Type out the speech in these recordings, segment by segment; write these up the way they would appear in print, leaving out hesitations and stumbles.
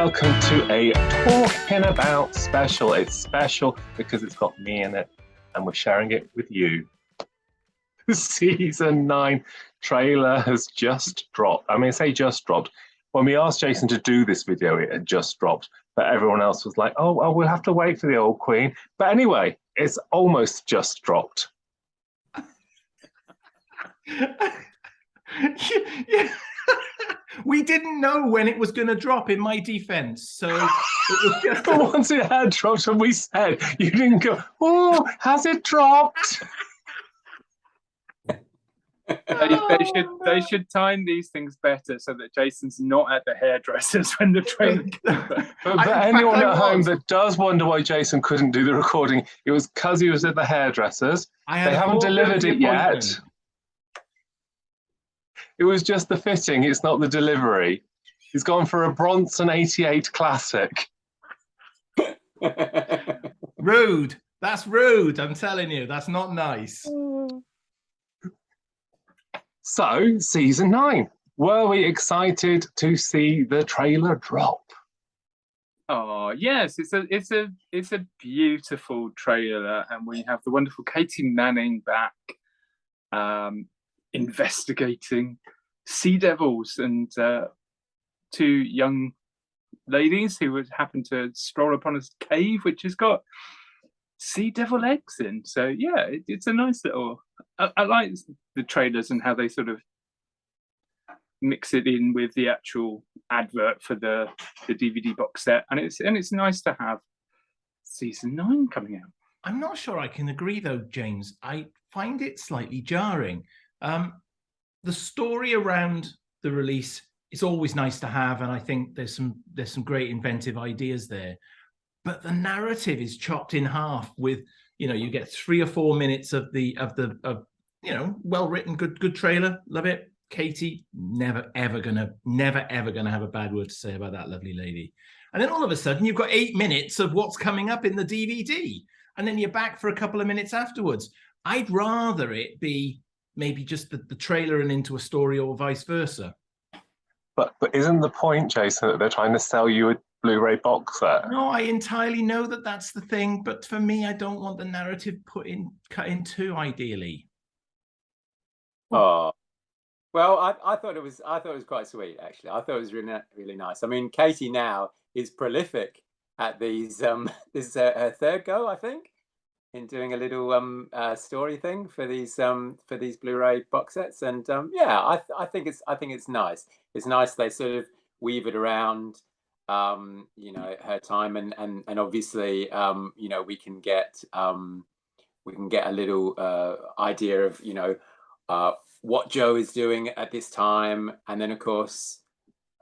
welcome to a Talking About special. It's special because it's got me in it and we're sharing it with you. The Season 9 trailer has just dropped. I mean, I say just dropped. When we asked Jason to do this video, it had just dropped. But everyone else was like, oh, we'll have to wait for the old queen. But anyway, it's almost just dropped. Yeah. We didn't know when it was going to drop, in my defense. So it was just But once it had dropped and we said, you didn't go, oh, has it dropped? They should time these things better so that Jason's not at the hairdressers when the trailer comes. But anyone at home that does wonder why Jason couldn't do the recording, it was because he was at the hairdressers. They haven't delivered it yet. It was just the fitting, it's not the delivery. He's gone for a Bronson 88 classic. Rude. That's rude, I'm telling you. That's not nice. So, Season 9. Were we excited to see the trailer drop? Oh yes, it's a beautiful trailer, and we have the wonderful Katie Manning back, investigating sea devils and two young ladies who would happen to stroll upon a cave which has got sea devil eggs in. So yeah, it's a nice little. I like the trailers and how they sort of mix it in with the actual advert for the DVD box set, and it's nice to have Season 9 coming out. I'm not sure I can agree though, James. I find it slightly jarring. The story around the release is always nice to have, and I think there's some great inventive ideas there. But the narrative is chopped in half with, you get 3 or 4 minutes of well-written, good trailer. Love it. Katie, never ever gonna have a bad word to say about that lovely lady. And then all of a sudden you've got 8 minutes of what's coming up in the DVD, and then you're back for a couple of minutes afterwards. I'd rather it be maybe just the trailer and into a story, or vice versa. But isn't the point, Jason, that they're trying to sell you a Blu-ray box set? No, I entirely know that that's the thing, but for me, I don't want the narrative cut in too, ideally. Oh, well, I thought it was quite sweet, actually. I thought it was really nice. I mean, Katie now is prolific at these. This is her third go, I think, in doing a little story thing for these Blu-ray box sets, and yeah, I think it's nice. It's nice they sort of weave it around, her time, and obviously, we can get a little idea of what Joe is doing at this time, and then of course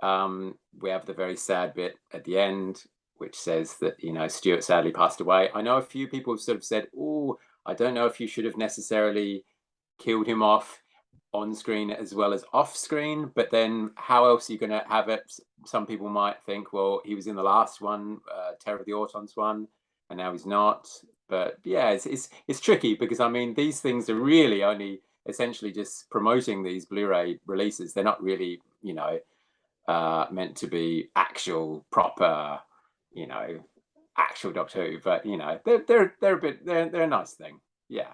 we have the very sad bit at the end, which says that Stuart sadly passed away. I know a few people have sort of said, "Oh, I don't know if you should have necessarily killed him off on screen as well as off screen." But then, how else are you going to have it? Some people might think, well, he was in the last one, Terror of the Autons one, and now he's not. But yeah, it's tricky, because I mean, these things are really only essentially just promoting these Blu-ray releases. They're not really, meant to be actual proper. Actual Doctor Who, but they're a nice thing. Yeah.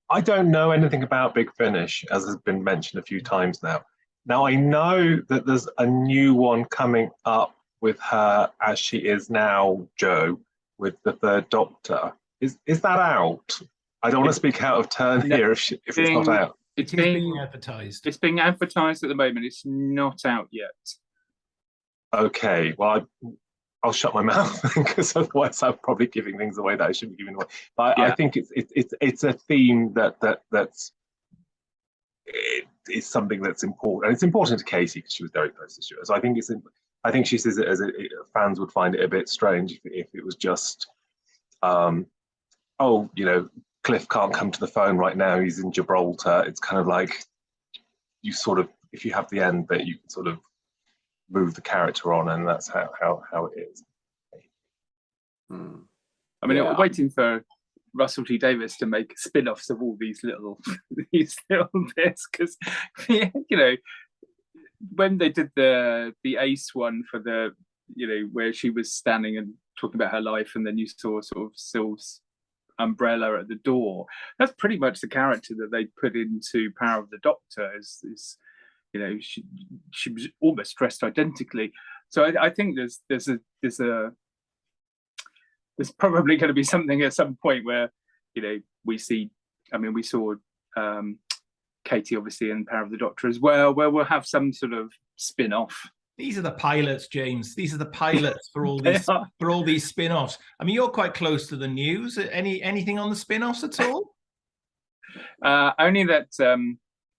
I don't know anything about Big Finish, as has been mentioned a few times now. Now I know that there's a new one coming up with her as she is now, Joe, with the Third Doctor. Is that out? I don't want to speak out of turn here if it's not out. It's being advertised. It's being advertised at the moment. It's not out yet. Okay, well, I'll shut my mouth, because otherwise I'm probably giving things away that I shouldn't be giving away. But yeah. I think it's a theme that's something that's important, and it's important to Katie because she was very close to Stuart. So I think she says it as fans would find it a bit strange if it was just, Cliff can't come to the phone right now, he's in Gibraltar. It's kind of like you sort of, if you have the end bit, you can sort of move the character on, and that's how it is. I mean, we're waiting for Russell T Davies to make spin-offs of all these little bits, because when they did the Ace one for the where she was standing and talking about her life, and then you saw sort of Syl's umbrella at the door. That's pretty much the character that they put into Power of the Doctor. Is she was almost dressed identically. So I think there's probably going to be something at some point where we see. I mean, we saw Katie obviously in Power of the Doctor as well, where we'll have some sort of spin-off. These are the pilots, James. These are the pilots for all these spin-offs. I mean, you're quite close to the news. Anything on the spin-offs at all? Only that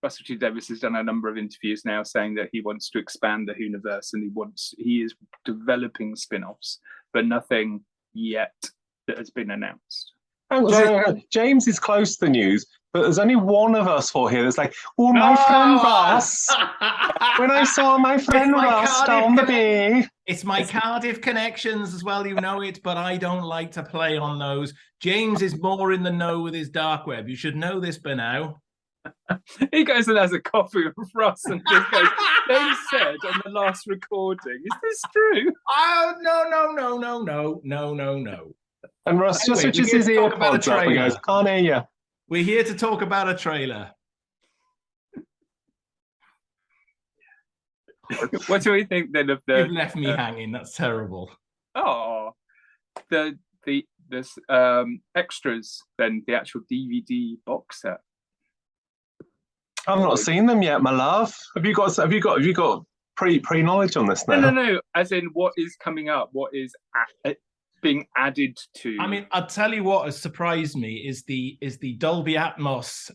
Russell T Davies has done a number of interviews now saying that he wants to expand the Whoniverse, and he is developing spin-offs, but nothing yet that has been announced. James is close to the news, but there's only one of us four here that's like, oh, my friend Ross. When I saw my friend Ross down the bay. It's my Cardiff connections as well, you know it, but I don't like to play on those. James is more in the know with his dark web. You should know this by now. He goes and has a coffee with Ross and just goes, they said on the last recording, is this true? Oh, no. And Ross just switches his earpods up and goes, can't hear you. We're here to talk about a trailer. What do we think then of the... You've left me hanging. That's terrible. Oh, the extras, then the actual DVD box set. I've not seen them yet, my love. Have you got pre-knowledge on this now? No. As in, what is coming up? What is being added to? I mean, I'll tell you what has surprised me is the Dolby Atmos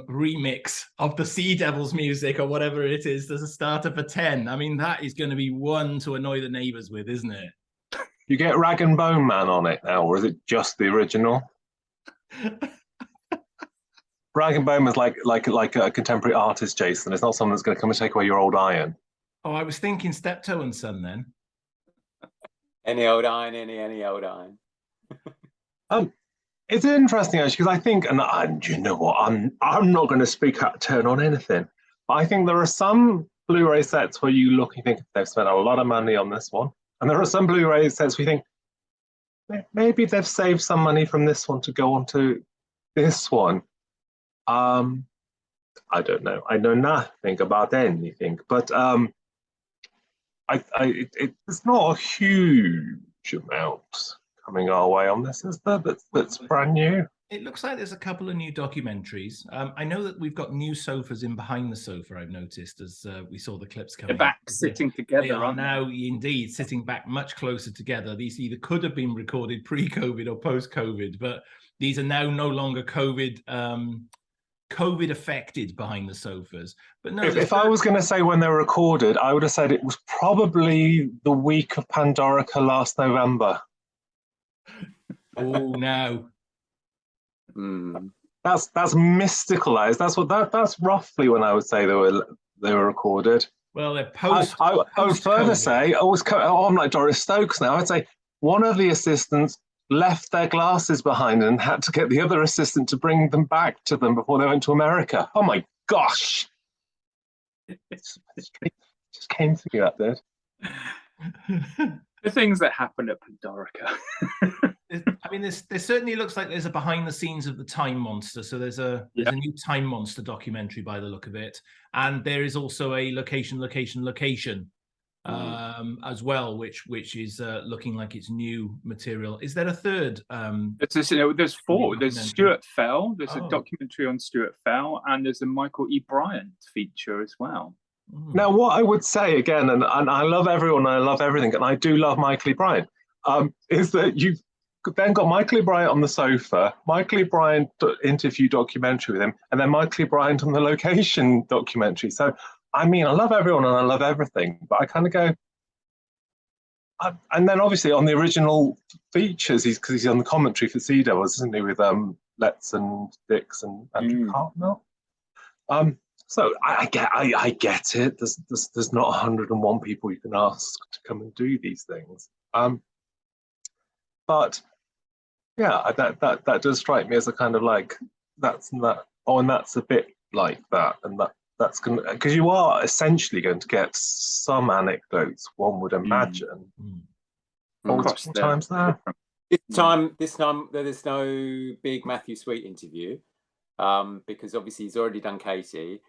remix of the Sea Devils music or whatever it is. There's a starter for 10. I mean, that is going to be one to annoy the neighbours with, isn't it? You get Rag and Bone Man on it now, or is it just the original? Rag and Bone is like a contemporary artist, Jason. It's not someone that's going to come and take away your old iron. Oh, I was thinking Steptoe and Son then. Any old iron, any old iron. It's interesting actually, because I think, and you know what, I'm not going to speak out of turn on anything, but I think there are some Blu-ray sets where you look and think they've spent a lot of money on this one, and there are some Blu-ray sets where you think maybe they've saved some money from this one to go on to this one. I don't know. I know nothing about anything, but it's not a huge amount coming our way on this, is there? That's brand new. It looks like there's a couple of new documentaries. I know that we've got new sofas in behind the sofa, I've noticed, as we saw the clips coming. They're back sitting together. They are now indeed sitting back much closer together. These either could have been recorded pre-COVID or post-COVID, but these are now no longer COVID affected behind the sofas. But no, if I was going to say when they were recorded, I would have said it was probably the week of Pandorica last November. Oh no. That's mystical. That's roughly when I would say they were recorded. Well, they're post. I would further say, I'm like Doris Stokes now. I'd say one of the assistants left their glasses behind and had to get the other assistant to bring them back to them before they went to America. Oh my gosh. It just came to me, that did. The things that happen at Pandorica. I mean, there certainly looks like there's a behind the scenes of the Time Monster. So there's a new Time Monster documentary by the look of it. And there is also a location as well, which is looking like it's new material. Is there a third? There's four. There's Stuart Fell. There's a documentary on Stuart Fell, and there's a Michael E. Bryant feature as well. Now, what I would say again, and I love everyone, I love everything, and I do love Michael E. Bryant, is that you've then got Michael E. Bryant on the sofa, Michael E. Bryant interview documentary with him, and then Michael E. Bryant on the location documentary. So, I mean, I love everyone and I love everything, but I kind of go, and then obviously on the original features, because he's on the commentary for Sea Devils, isn't he, with Letts and Dix and Andrew Cartmel. So I get it. There's not 101 people you can ask to come and do these things. But yeah, that does strike me as a kind of like that's a bit like that, and that's going to, because you are essentially going to get some anecdotes, one would imagine, across multiple the times now. This time there's no big Matthew Sweet interview, because obviously he's already done Katie.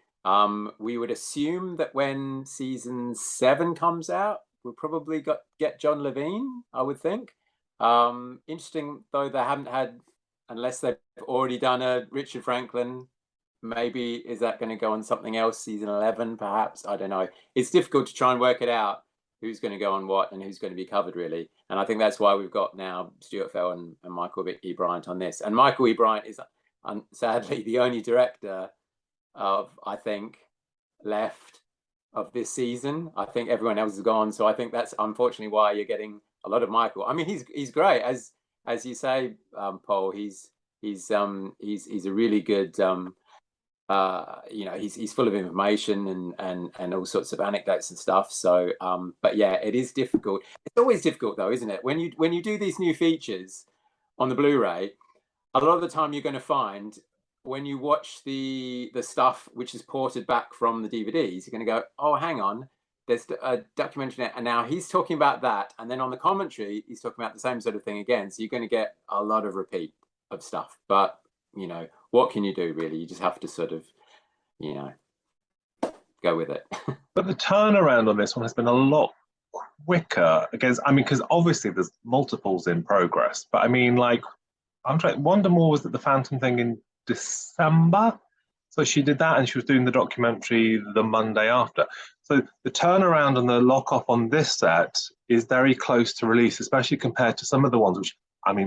We would assume that when season 7 comes out, we'll probably get John Levine, I would think. Interesting though, they haven't had, unless they've already done a Richard Franklin. Maybe is that going to go on something else, season 11 perhaps? I don't know. It's difficult to try and work it out, who's going to go on what and who's going to be covered, really. And I think that's why we've got now Stuart Fell and Michael E. Bryant on this. And Michael E. Bryant is sadly the only director of, I think, left of this season. I think everyone else is gone. So I think that's unfortunately why you're getting a lot of Michael. I mean, he's great, as you say, Paul. He's a really good he's full of information and all sorts of anecdotes and stuff. So but yeah, it is difficult. It's always difficult though, isn't it, when you do these new features on the Blu-ray? A lot of the time you're going to find, when you watch the stuff which is ported back from the DVDs, you're going to go, oh, hang on, there's a documentary, and now he's talking about that, and then on the commentary he's talking about the same sort of thing again. So you're going to get a lot of repeat of stuff. But what can you do, really? You just have to sort of, go with it. But the turnaround on this one has been a lot quicker. Because obviously there's multiples in progress. But I mean, like, Wonder More was at the Phantom thing in December. So she did that, and she was doing the documentary the Monday after. So the turnaround and the lock-off on this set is very close to release, especially compared to some of the ones which,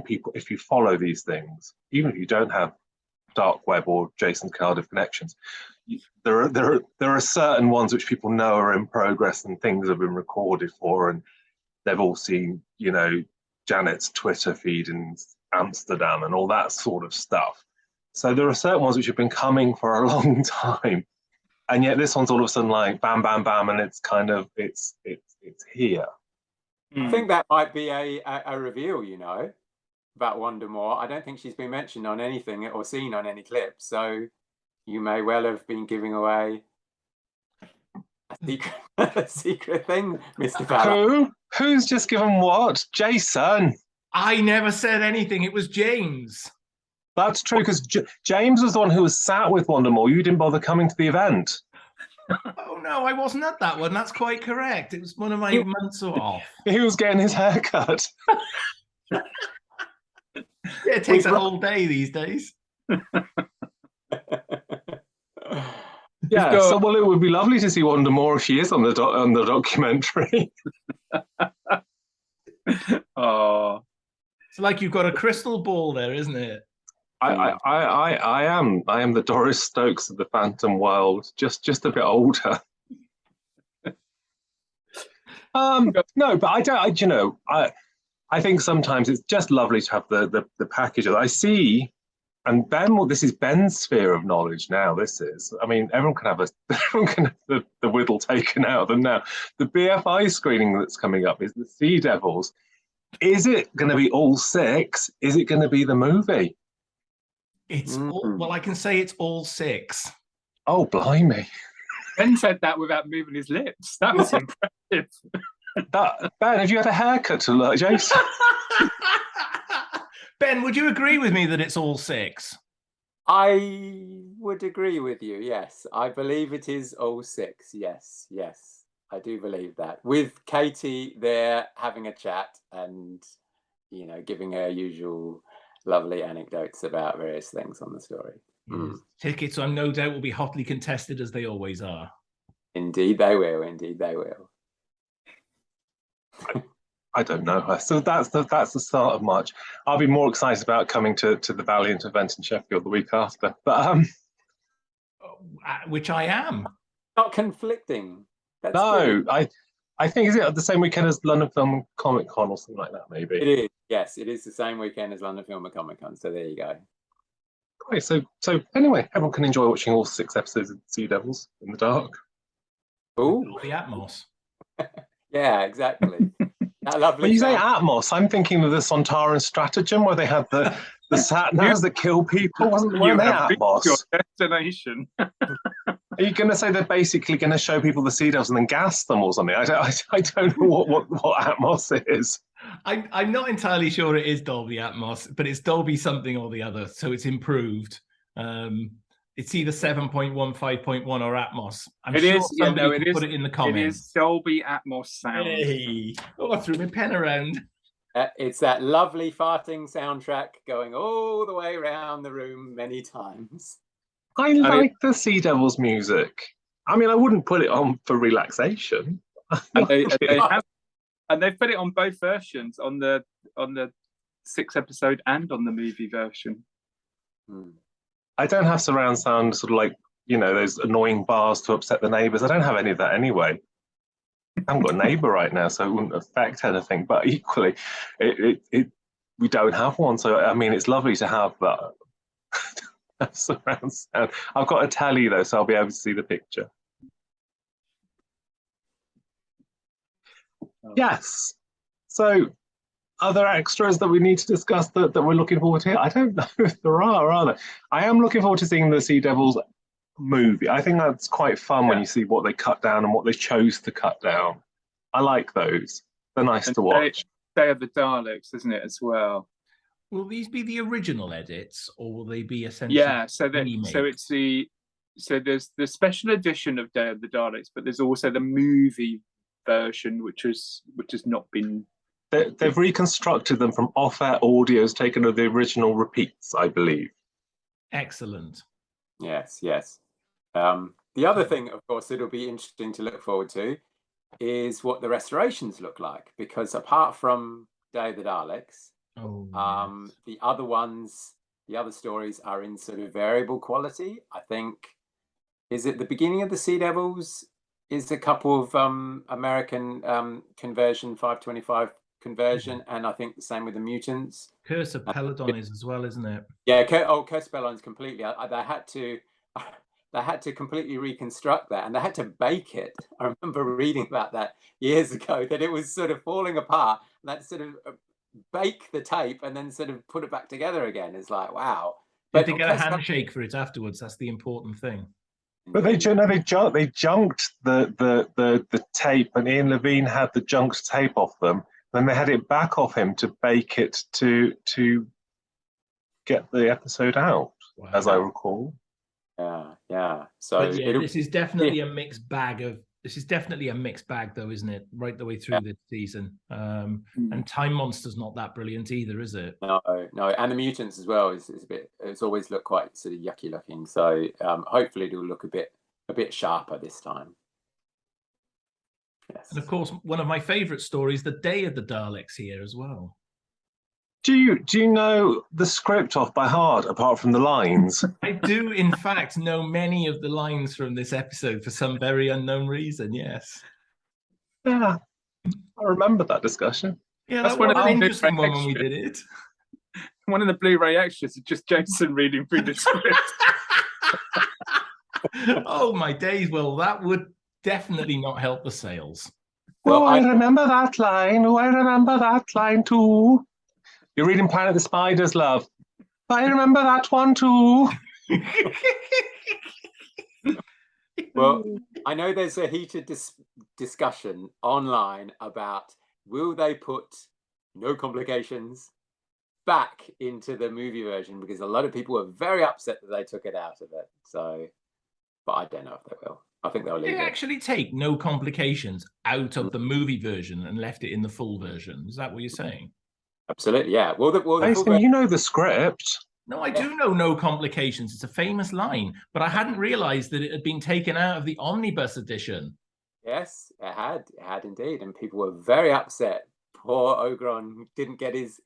people, if you follow these things, even if you don't have Dark Web or Jason Cardiff connections, there are certain ones which people know are in progress and things have been recorded for, and they've all seen, Janet's Twitter feed in Amsterdam and all that sort of stuff. So there are certain ones which have been coming for a long time, and yet this one's all of a sudden like bam, bam, bam, and it's kind of it's here. I think that might be a reveal, about Wonder More. I don't think she's been mentioned on anything or seen on any clips, so you may well have been giving away a secret thing, Mr. Fowler. Who's just given what? Jason. I never said anything. It was James. That's true, because James was the one who was sat with Wonder More. You didn't bother coming to the event. Oh no, I wasn't at that one. That's quite correct. It was one of my months off. He was getting his hair cut. Yeah, it takes a whole day these days. Yeah, well, it would be lovely to see Wonder More if she is on the documentary. Oh, it's like you've got a crystal ball there, isn't it? I am the Doris Stokes of the Phantom world, just a bit older. No, but I don't. I think sometimes it's just lovely to have the packages. I see, and this is Ben's sphere of knowledge now. Everyone can have the whittle taken out of them now. The BFI screening that's coming up is the Sea Devils. Is it going to be all 6? Is it going to be the movie? It's well, I can say it's all 6. Oh, blimey. Ben said that without moving his lips. That was impressive. Ben, have you had a haircut to look, Jason? Ben, would you agree with me that it's all 6? I would agree with you, yes. I believe it is all 6, yes. I do believe that. With Katie there having a chat and, giving her usual lovely anecdotes about various things on the story. Tickets, no doubt, will be hotly contested, as they always are. Indeed they will. I don't know. So that's the start of March. I'll be more excited about coming to the Valiant event in Sheffield the week after. But which I am. Not conflicting. That's no, good. I think, is it the same weekend as London Film Comic Con or something like that, maybe? It is, yes. It is the same weekend as London Film and Comic Con, so there you go. Great. So anyway, everyone can enjoy watching all 6 episodes of Sea Devils in the dark. Oh, the Atmos. Yeah, exactly. That lovely. When you say Atmos, I'm thinking of the Sontaran stratagem where they had the sat-navs that kill people. Weren't they Atmos? Your destination. Are you going to say they're basically going to show people the Sea Devils and then gas them or something? I don't know what Atmos is. I'm not entirely sure it is Dolby Atmos, but it's Dolby something or the other, so it's improved. It's either 7.1, 5.1, or Atmos. I'm sure somebody can put it in the comments. It is Dolby Atmos sound. Hey, oh, I threw my pen around. It's that lovely farting soundtrack going all the way around the room many times. I like the Sea Devils music. I mean, I wouldn't put it on for relaxation. And they've put it on both versions, on the 6-episode and on the movie version. I don't have surround sound, sort of like, you know, those annoying bars to upset the neighbours. I don't have any of that anyway. I haven't got a neighbour right now, so it wouldn't affect anything. But equally, we don't have one. So, I mean, it's lovely to have that surround sound. I've got a telly, though, so I'll be able to see the picture. Yes. So, other extras that we need to discuss that we're looking forward to? I don't know if there are there? I am looking forward to seeing the Sea Devils movie. I think that's quite fun when you see what they cut down and what they chose to cut down. I like those. They're nice to watch. Day of the Daleks, isn't it, as well? Will these be the original edits, or will they be essentially? Yeah, so there's the special edition of Day of the Daleks, but there's also the movie version, which has not been. They've reconstructed them from off-air audios taken of the original repeats, I believe. Excellent. Yes. The other thing, of course, it'll be interesting to look forward to is what the restorations look like, because apart from Day of the Daleks, the other ones, the other stories are in sort of variable quality. I think, is it the beginning of the Sea Devils is a couple of American conversion, 525 conversion, and I think the same with the Mutants. Curse of Peladon is as well, isn't it? Yeah, Curse of Peladon is completely. They had to completely reconstruct that, and they had to bake it. I remember reading about that years ago, that it was sort of falling apart, and that sort of bake the tape and then sort of put it back together again. It's like, wow. But they get a handshake for it afterwards. That's the important thing. But they junked the tape, and Ian Levine had the junked tape off them. Then they had it back off him to bake it to get the episode out, as I recall. Yeah. So this is definitely a mixed bag though, isn't it? Right the way through the season. And Time Monster's not that brilliant either, is it? No. And the Mutants as well is a bit. It's always looked quite sort of yucky looking. So hopefully it'll look a bit sharper this time. Yes. And of course, one of my favourite stories, the Day of the Daleks, here as well. Do you know the script off by heart, apart from the lines? I do, in fact, know many of the lines from this episode for some very unknown reason, yes. Yeah, I remember that discussion. Yeah, that's one of the interesting one when we did it. One of the Blu-ray extras is just Jason reading through the script. Oh, my days. Well, that would definitely not help the sales. Well, I remember that line. I remember that line too. You're reading Planet of the Spiders, love. I remember that one too. Well, I know there's a heated discussion online about will they put No Complications back into the movie version, because a lot of people were very upset that they took it out of it. So, but I don't know if they will. I think they'll leave it. They actually take No Complications out of the movie version and left it in the full version. Is that what you're saying? Absolutely, yeah. Jason, you know the script. No, I do know No Complications. It's a famous line, but I hadn't realised that it had been taken out of the omnibus edition. Yes, it had indeed, and people were very upset. Poor Ogron didn't get his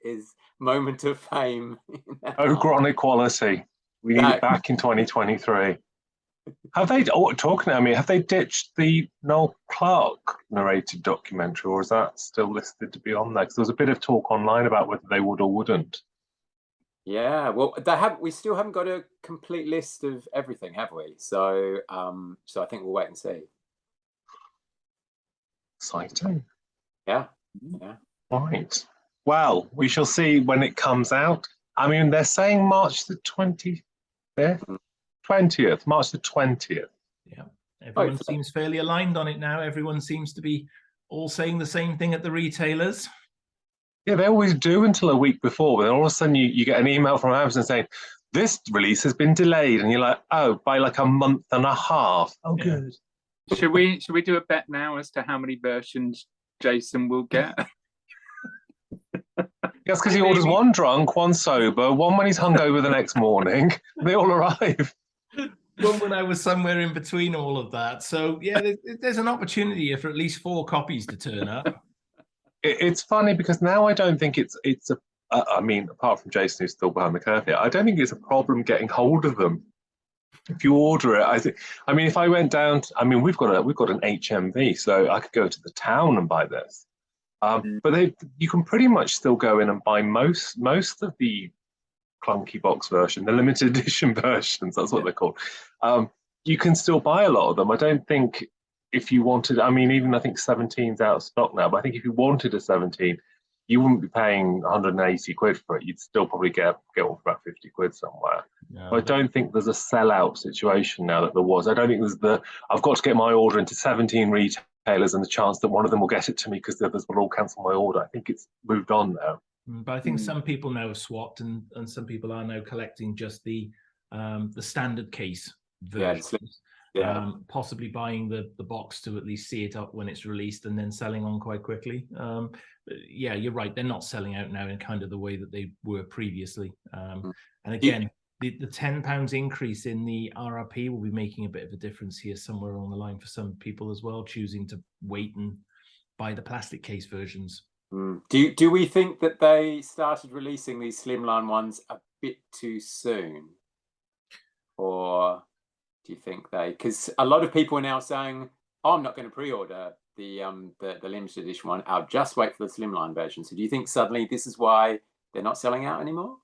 moment of fame. Ogron equality. We need it back in 2023. Have they ditched the Noel Clarke narrated documentary, or is that still listed to be on there? Because there was a bit of talk online about whether they would or wouldn't. Yeah, well, we still haven't got a complete list of everything, have we? So I think we'll wait and see. Exciting. Yeah. Right. Well, we shall see when it comes out. I mean, they're saying March the 25th. 20th, March the 20th. Yeah, everyone seems fairly aligned on it now. Everyone seems to be all saying the same thing at the retailers. Yeah, they always do until a week before, but then all of a sudden you get an email from Amazon saying, this release has been delayed. And you're like, oh, by like a month and a half. Oh, Yeah. good. Should we do a bet now as to how many versions Jason will get? Yes, because he orders one drunk, one sober, one when he's hungover the next morning. They all arrive. One when I was somewhere in between all of that. So yeah, there's an opportunity here for at least 4 copies to turn up. It's funny because now I don't think it's a. I mean, apart from Jason who's still behind the curve here, I don't think it's a problem getting hold of them. If you order it, I think. I mean, if I went down, we've got an HMV, so I could go to the town and buy this. But you can pretty much still go in and buy most of the clunky box version, the limited edition versions. That's what they're called. You can still buy a lot of them. I don't think if you wanted. Even I think 17's out of stock now. But I think if you wanted a 17, you wouldn't be paying 180 quid for it. You'd still probably get one for about 50 quid somewhere. No, I don't think there's a sellout situation now that there was. I don't think there's I've got to get my order into 17 retailers and the chance that one of them will get it to me because the others will all cancel my order. I think it's moved on now. But I think some people now have swapped and some people are now collecting just the standard case version. Possibly buying the box to at least see it up when it's released and then selling on quite quickly. Yeah, you're right. They're not selling out now in kind of the way that they were previously. And again, the £10 increase in the RRP will be making a bit of a difference here somewhere along the line for some people as well, choosing to wait and buy the plastic case versions. Do we think that they started releasing these slimline ones a bit too soon, or do you think because a lot of people are now saying, oh, I'm not going to pre-order the limited edition one, I'll just wait for the slimline version. So do you think suddenly this is why they're not selling out anymore?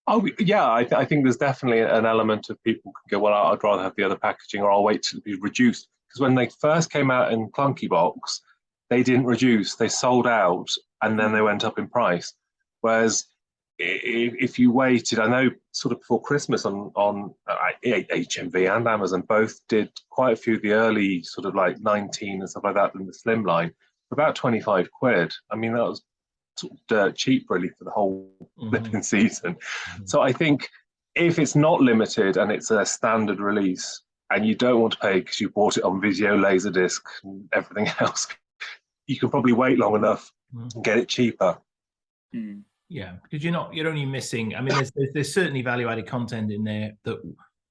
Oh yeah, I think there's definitely an element of people can go, well, I'd rather have the other packaging, or I'll wait till it be reduced. Because when they first came out in clunky box, they didn't reduce, they sold out, and then they went up in price. Whereas if you waited, I know sort of before Christmas on HMV and Amazon both did quite a few of the early sort of like 19 and stuff like that in the slimline for about 25 quid. That was sort of dirt cheap really for the whole flipping season. So I think if it's not limited and it's a standard release and you don't want to pay because you bought it on Vizio Laserdisc and everything else, you can probably wait long enough and get it cheaper. Yeah, because you're only missing. There's certainly value-added content in there that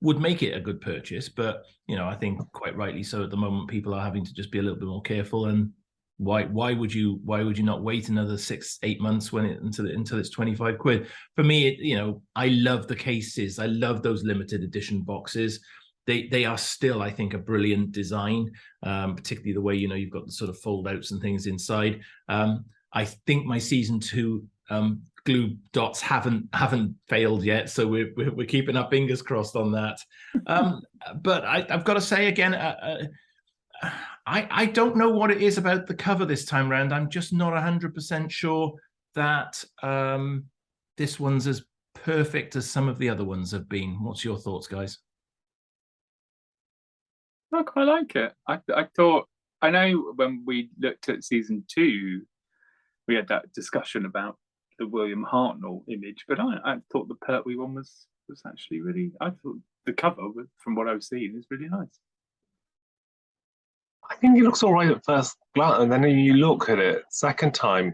would make it a good purchase, but I think quite rightly so at the moment people are having to just be a little bit more careful. And why would you not wait another 6-8 months until it's 25 quid? For me, I love the cases. I love those limited edition boxes. They are still, I think, a brilliant design, particularly the way you've got the sort of fold outs and things inside. I think my season 2 glue dots haven't failed yet, so we're keeping our fingers crossed on that. But I've got to say again, I don't know what it is about the cover this time round. I'm just not 100% sure that this one's as perfect as some of the other ones have been. What's your thoughts, guys? I quite like it. I know when we looked at season 2, we had that discussion about the William Hartnell image, but I thought the Pertwee one was actually really. I thought the cover, from what I've seen, is really nice. I think it looks all right at first glance, and then you look at it second time,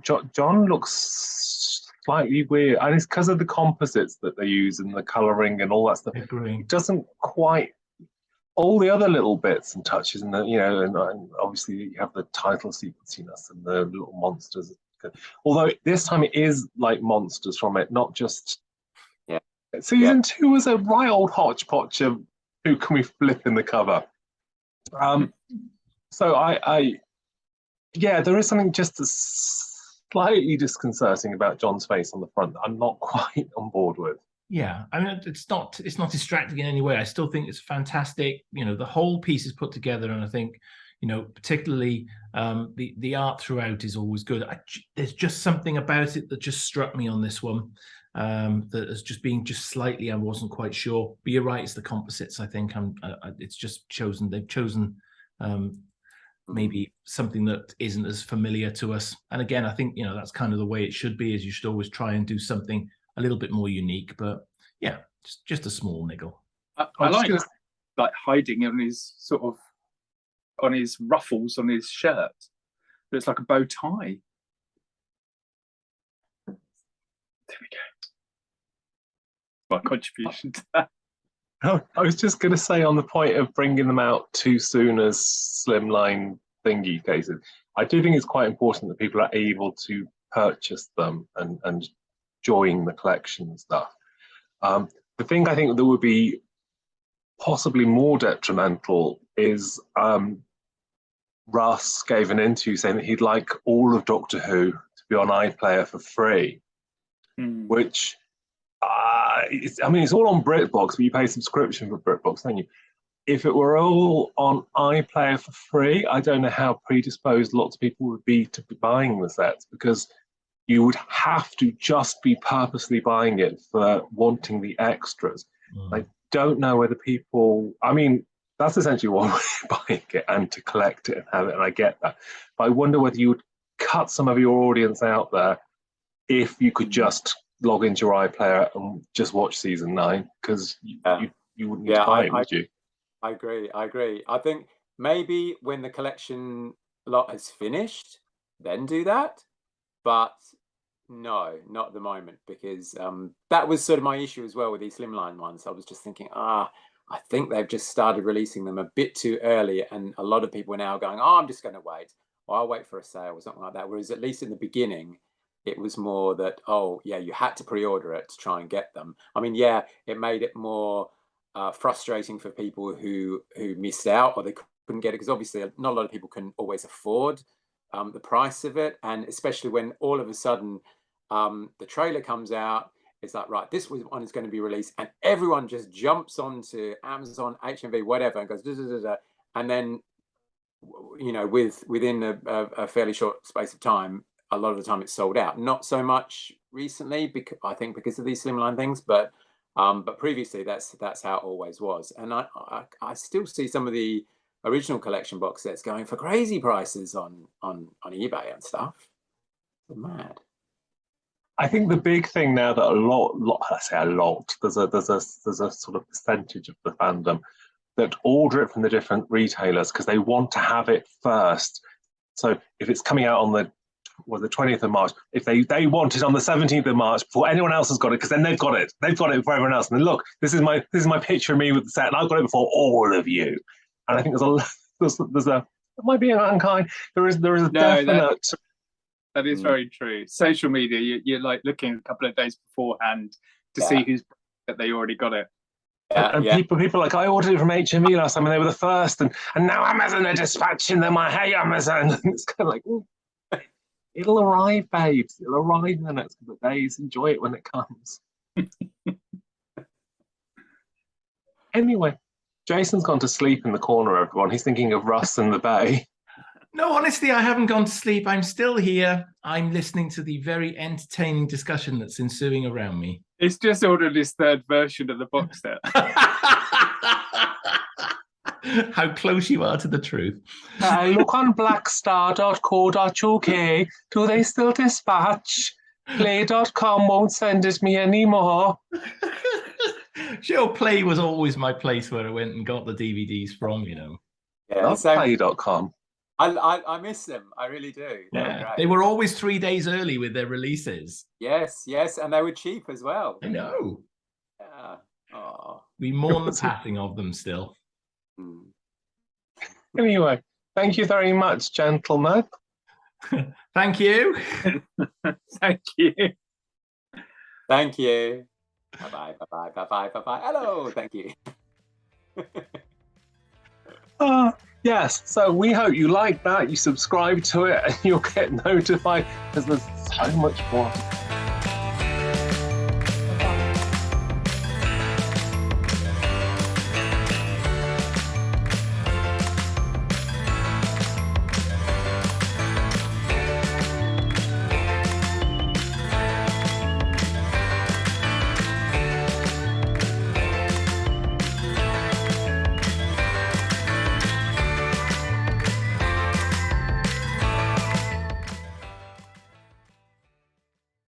John looks slightly weird, and it's because of the composites that they use and the colouring and all that stuff. It doesn't quite. All the other little bits and touches, and and obviously you have the title sequenciness and the little monsters. Although this time it is like monsters from it, not just. Yeah. Season 2 was a right old hodgepodge of who can we flip in the cover. So there is something just slightly disconcerting about John's face on the front that I'm not quite on board with. Yeah, it's not distracting in any way. I still think it's fantastic. The whole piece is put together, and I think, particularly the art throughout is always good. There's just something about it that just struck me on this one, that as just being just slightly, I wasn't quite sure. But you're right, it's the composites. I think it's just chosen. They've chosen maybe something that isn't as familiar to us. And again, I think, that's kind of the way it should be, is you should always try and do something a little bit more unique. But yeah, just a small niggle. I like hiding on his on his ruffles on his shirt. It's like a bow tie. There we go. My contribution to that. Oh, I was just going to say, on the point of bringing them out too soon as slimline thingy cases, I do think it's quite important that people are able to purchase them and join the collection and stuff. The thing I think that would be possibly more detrimental is Russ gave an interview saying that he'd like all of Doctor Who to be on iPlayer for free, which, it's all on BritBox, but you pay a subscription for BritBox, don't you? If it were all on iPlayer for free, I don't know how predisposed lots of people would be to buying the sets, because you would have to just be purposely buying it for wanting the extras. I don't know whether people, that's essentially why we're buying it, and to collect it and have it, and I get that. But I wonder whether you would cut some of your audience out there if you could just log into your iPlayer and just watch season 9, because you wouldn't need to buy it, would you? I agree. I think maybe when the collection lot has finished, then do that. But no, not at the moment, because that was sort of my issue as well with these slimline ones. I was just thinking, I think they've just started releasing them a bit too early, and a lot of people are now going, I'm just going to wait, or I'll wait for a sale or something like that. Whereas at least in the beginning, it was more that, you had to pre-order it to try and get them. It made it more frustrating for people who missed out or they couldn't get it, because obviously not a lot of people can always afford the price of it, and especially when all of a sudden the trailer comes out. It's like, right, this one is going to be released, and everyone just jumps onto Amazon, HMV, whatever, and goes, and then, within a fairly short space of time, a lot of the time it's sold out. Not so much recently, because I think because of these slimline things, but previously that's how it always was. And I still see some of the original collection box sets going for crazy prices on eBay and stuff. They're mad. I think the big thing now that there's a sort of percentage of the fandom that order it from the different retailers because they want to have it first. So if it's coming out on the 20th of March, if they want it on the 17th of March before anyone else has got it, because then they've got it for everyone else. And then, look, this is my picture of me with the set, and I've got it before all of you. And I think it might be unkind. There is a definite. That is very true. Social media, you're like looking a couple of days beforehand to see who's that they already got it. People are like, I ordered it from HMV last time and they were the first, and now Amazon are dispatching them. I hate Amazon. And it's kind of like, ooh, it'll arrive, babes. It'll arrive in the next couple of days. Enjoy it when it comes. Anyway, Jason's gone to sleep in the corner, everyone. He's thinking of Russ and the Bay. No, honestly, I haven't gone to sleep. I'm still here. I'm listening to the very entertaining discussion that's ensuing around me. He's just ordered his third version of the box set. How close you are to the truth. Look on blackstar.co.uk. Do they still dispatch? Play.com won't send it me anymore. Play was always my place where I went and got the DVDs from, Yeah, not Play.com. I miss them. I really do. They were always 3 days early with their releases. Yes, and they were cheap as well. I know. Yeah. Oh. We mourn the passing of them still. Anyway, thank you very much, gentlemen. Thank you. Thank you. Thank you. Bye bye. Hello. Thank you. Yes, so we hope you like that, you subscribe to it, and you'll get notified because there's so much more to